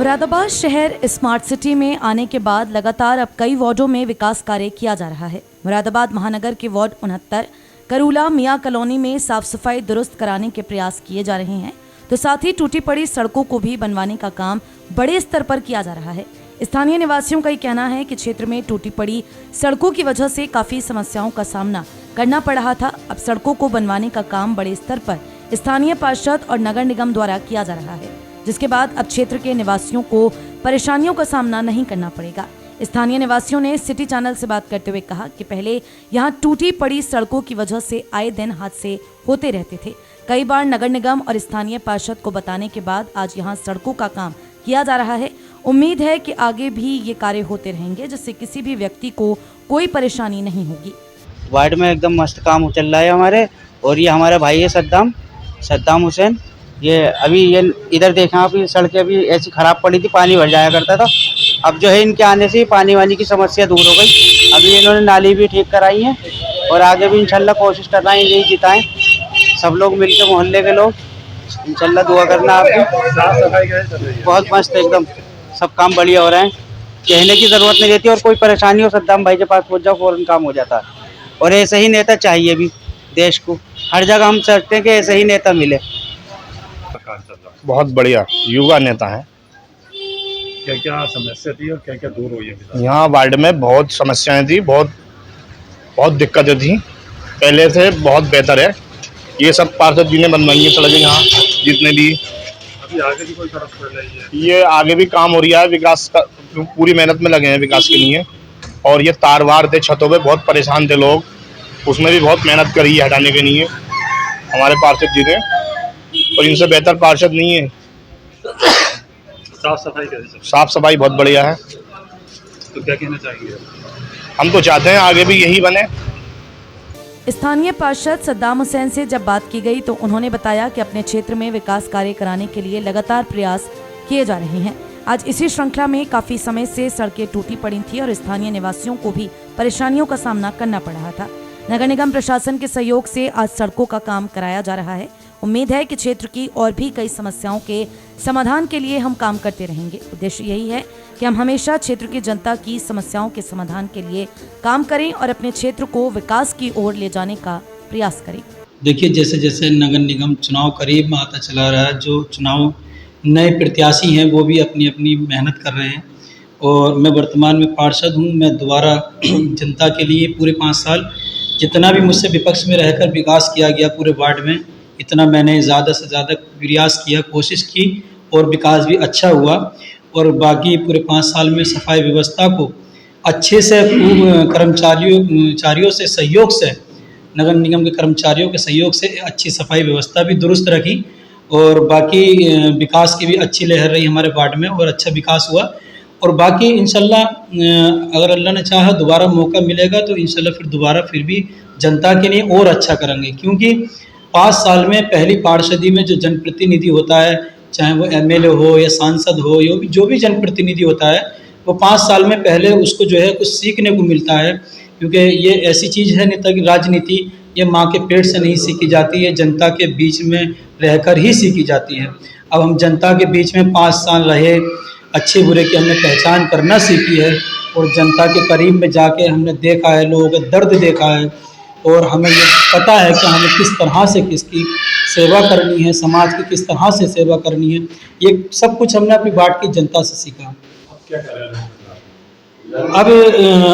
मुरादाबाद शहर smart city में आने के बाद लगातार अब कई वार्डों में विकास कार्य किया जा रहा है। मुरादाबाद महानगर के वार्ड 69 करूला मियाँ कॉलोनी में साफ सफाई दुरुस्त कराने के प्रयास किए जा रहे हैं, तो साथ ही टूटी पड़ी सड़कों को भी बनवाने का काम बड़े स्तर पर किया जा रहा है। स्थानीय निवासियों का ये कहना है कि क्षेत्र में टूटी पड़ी सड़कों की वजह से काफी समस्याओं का सामना करना पड़ रहा था। अब सड़कों को बनवाने का काम बड़े स्तर पर स्थानीय पार्षद और नगर निगम द्वारा किया जा रहा है, जिसके बाद अब क्षेत्र के निवासियों को परेशानियों का सामना नहीं करना पड़ेगा। स्थानीय निवासियों ने सिटी चैनल से बात करते हुए कहा कि पहले यहां टूटी पड़ी सड़कों की वजह से आए दिन हादसे होते रहते थे। कई बार नगर निगम और स्थानीय पार्षद को बताने के बाद आज यहां सड़कों का काम किया जा रहा है। उम्मीद है कि आगे भी ये कार्य होते रहेंगे, जिससे किसी भी व्यक्ति को कोई परेशानी नहीं होगी। वार्ड में एकदम मस्त काम चल रहा है हमारे, और ये हमारा भाई है सद्दाम हुसैन। ये अभी ये इधर देखें आप, ये सड़कें अभी ऐसी खराब पड़ी थी, पानी भर जाया करता था। अब जो है इनके आने से पानी वानी की समस्या दूर हो गई। अभी इन्होंने नाली भी ठीक कराई है, और आगे भी इंशाल्लाह कोशिश कर रहे हैं यही जिताएं सब लोग मिलकर, मोहल्ले के लोग। इंशाल्लाह दुआ करना आपकी। बहुत मस्त एकदम सब काम बढ़िया हो रहे हैं, कहने की ज़रूरत नहीं रहती। और कोई परेशानी हो सद्दाम भाई के पास पहुँच जाओ, फ़ौरन काम हो जाता है। और ऐसे ही नेता चाहिए भी देश को, हर जगह हम चाहते हैं कि ऐसे ही नेता मिले। बहुत बढ़िया युवा नेता है। क्या क्या समस्या थी और क्या क्या दूर हुई है? यहाँ वार्ड में बहुत समस्याएं थी, बहुत दिक्कतें थी। पहले से बहुत बेहतर है। ये सब पार्षद जी ने बनवाई है सड़कें यहाँ जितने भी। अभी आगे भी कोई तरफ पड़ रही है? ये आगे भी काम हो रहा है, विकास का पूरी मेहनत में लगे हैं विकास के लिए। और ये तारवार थे छतों पे, बहुत परेशान थे लोग, उसमें भी बहुत मेहनत करी है हटाने के लिए हमारे पार्षद जी ने, और इनसे बेहतर पार्षद नहीं है। साफ सफाई कैसे? साफ सफाई बहुत बढ़िया है। तो क्या कहना चाहिए? हम तो चाहते हैं आगे भी यही बने। स्थानीय पार्षद सद्दाम हुसैन से जब बात की गई तो उन्होंने बताया कि अपने क्षेत्र में विकास कार्य कराने के लिए लगातार प्रयास किए जा रहे हैं। आज इसी श्रृंखला में काफी समय से सड़कें टूटी पड़ी थी और स्थानीय निवासियों को भी परेशानियों का सामना करना पड़ रहा था। नगर निगम प्रशासन के सहयोग से आज सड़कों का काम कराया जा रहा है। उम्मीद है कि क्षेत्र की और भी कई समस्याओं के समाधान के लिए हम काम करते रहेंगे। उद्देश्य यही है कि हम हमेशा क्षेत्र की जनता की समस्याओं के समाधान के लिए काम करें और अपने क्षेत्र को विकास की ओर ले जाने का प्रयास करें। देखिए, जैसे जैसे नगर निगम चुनाव करीब में आता चला रहा है, जो चुनाव नए प्रत्याशी हैं वो भी अपनी अपनी मेहनत कर रहे हैं। और मैं वर्तमान में पार्षद हूँ। मैं दोबारा जनता के लिए पूरे 5 साल जितना भी मुझसे विपक्ष में रहकर विकास किया गया पूरे वार्ड में, इतना मैंने ज़्यादा से ज़्यादा प्रयास किया, कोशिश की, और विकास भी अच्छा हुआ। और बाकी पूरे 5 साल में सफाई व्यवस्था को अच्छे से कर्मचारियों से सहयोग से, नगर निगम के कर्मचारियों के सहयोग से अच्छी सफाई व्यवस्था भी दुरुस्त रखी। और बाकी विकास की भी अच्छी लहर रही हमारे वार्ड में, और अच्छा विकास हुआ। और बाकी इंशाल्लाह अगर अल्लाह ने चाहा दोबारा मौका मिलेगा तो इंशाल्लाह फिर भी जनता के लिए और अच्छा करेंगे। क्योंकि 5 साल में पहली पार्षदी में जो जनप्रतिनिधि होता है, चाहे वो एमएलए हो या सांसद हो, जो भी जनप्रतिनिधि होता है, वो 5 साल में पहले उसको जो है कुछ सीखने को मिलता है। क्योंकि ये ऐसी चीज़ है नेता की राजनीति, ये माँ के पेट से नहीं सीखी जाती है, जनता के बीच में रहकर ही सीखी जाती है। अब हम जनता के बीच में 5 साल रहे, अच्छे बुरे की हमने पहचान करना सीखी है, और जनता के करीब में जाके हमने देखा है, लोगों का दर्द देखा है, और हमें ये पता है कि हमें किस तरह से किसकी सेवा करनी है, समाज की किस तरह से सेवा करनी है। ये सब कुछ हमने अपनी वार्ड की जनता से सीखा। अब क्या कर रहे हैं?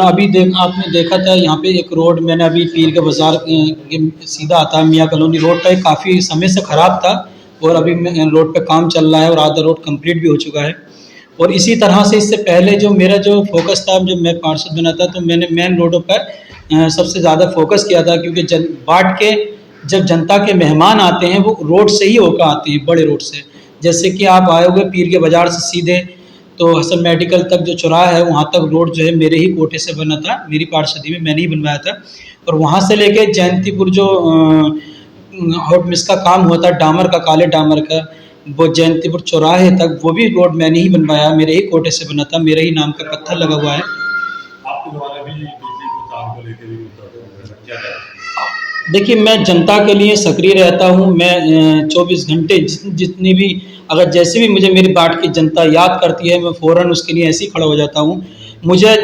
अभी आपने देखा था यहाँ पे एक रोड, मैंने अभी पीर के बाज़ार सीधा आता है मियाँ कॉलोनी रोड पर, काफ़ी समय से ख़राब था, और अभी रोड पे काम चल रहा है और आधा रोड कंप्लीट भी हो चुका है। और इसी तरह से इससे पहले जो मेरा जो फोकस था, जब मैं पार्षद बना था, तो मैंने मेन रोडों पर सबसे ज़्यादा फोकस किया था। क्योंकि वार्ड के जब जनता के मेहमान आते हैं वो रोड से ही होकर आते हैं, बड़े रोड से। जैसे कि आप आए हुए पीर के बाज़ार से सीधे तो हसन मेडिकल तक जो चौराहा है, वहाँ तक रोड जो है मेरे ही कोटे से बना था, मेरी पार्षदी में मैंने ही बनवाया था। और वहाँ से लेके जयंतीपुर जो हॉट मिक्स का काम हुआ था, डामर का, काले डामर का, वो जयंतीपुर चौराहे तक वो भी रोड मैंने ही बनवाया, मेरे ही कोटे से बना था, मेरे ही नाम का पत्थर लगा हुआ है। आपके द्वारा भी बिजली को तार को लेकर भी देखिए, मैं जनता के लिए सक्रिय रहता हूँ। मैं 24 घंटे जितनी भी अगर जैसे भी मुझे मेरी वार्ड की जनता याद करती है, मैं फ़ौरन उसके लिए ऐसे ही खड़ा हो जाता हूँ। मुझे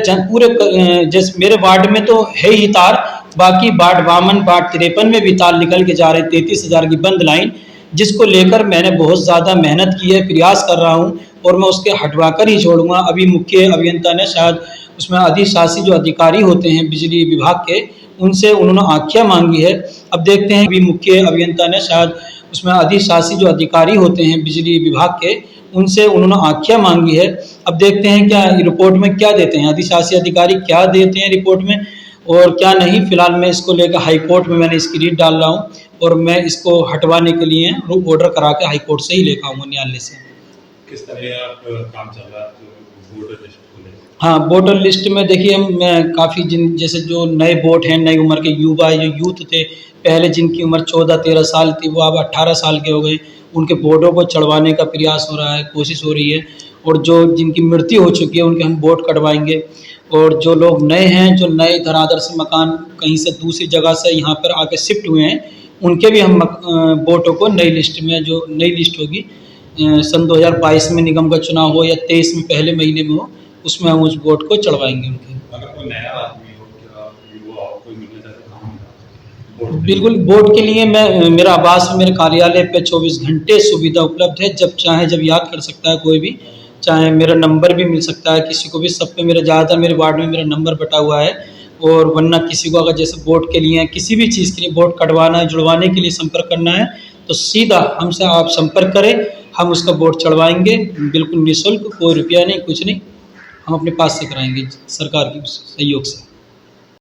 जैसे मेरे वार्ड में तो है ही तार, बाकी वार्ड 52, वार्ड 53 में भी तार निकल के जा रहे हैं, 33,000 की बंद लाइन, जिसको लेकर मैंने बहुत ज़्यादा मेहनत की है, प्रयास कर रहा हूँ और मैं उसके हटवा कर ही छोड़ूंगा। अभी मुख्य अभियंता ने शायद उसमें अधिशासी जो अधिकारी होते हैं बिजली विभाग के, उनसे उन्होंने आज्ञा मांगी है। अब देखते हैं, अभी मुख्य अभियंता ने शायद उसमें अधिशासी जो अधिकारी होते हैं बिजली विभाग के, उनसे उन्होंने आज्ञा मांगी है। अब देखते हैं क्या रिपोर्ट में क्या देते हैं अधिशासी अधिकारी, क्या देते हैं रिपोर्ट में और क्या नहीं। फिलहाल मैं इसको लेकर हाई कोर्ट में मैंने इसकी रीट डाल रहा हूँ और मैं इसको हटवाने के लिए ऑर्डर करा के हाई कोर्ट से ही लेकर आऊँगा न्यायालय से। किस तरह आप काम चल रहा है वोटर लिस्ट को लेकर? हाँ, वोटर लिस्ट में देखिए मैं काफ़ी जैसे जो नए वोट हैं, नई उम्र के युवा जो यूथ थे, पहले जिनकी उम्र 14-13 साल थी, वो अब 18 साल के हो गए, उनके वोटों को चढ़वाने का प्रयास हो रहा है, कोशिश हो रही है। और जो जिनकी मृत्यु हो चुकी है उनके हम वोट कटवाएंगे। और जो लोग नए हैं, जो नए धरातल से मकान कहीं से दूसरी जगह से यहाँ पर आके शिफ्ट हुए हैं, उनके भी हम वोटों को नई लिस्ट में, जो नई लिस्ट होगी सन 2022 में निगम का चुनाव हो या 23 में पहले महीने में हो, उसमें हम उस वोट को चढ़वाएंगे उनके। अगर कोई नया आदमी हो, क्या युवा हो, कोई मिलना चाहता है बिल्कुल, वोट के लिए मैं मेरा आवास मेरे कार्यालय पे 24 घंटे सुविधा उपलब्ध है। जब चाहे जब याद कर सकता है कोई भी, चाहे मेरा नंबर भी मिल सकता है किसी को भी। सब पे मेरा ज़्यादातर मेरे वार्ड में मेरा नंबर बटा हुआ है। और वरना किसी को अगर जैसे वोट के लिए किसी भी चीज़ के लिए वोट कटवाना है, जुड़वाने के लिए संपर्क करना है, तो सीधा हमसे आप संपर्क करें, हम उसका वोट चढ़वाएंगे बिल्कुल निःशुल्क, कोई रुपया नहीं, कुछ नहीं, हम अपने पास से कराएंगे सरकार के सहयोग से।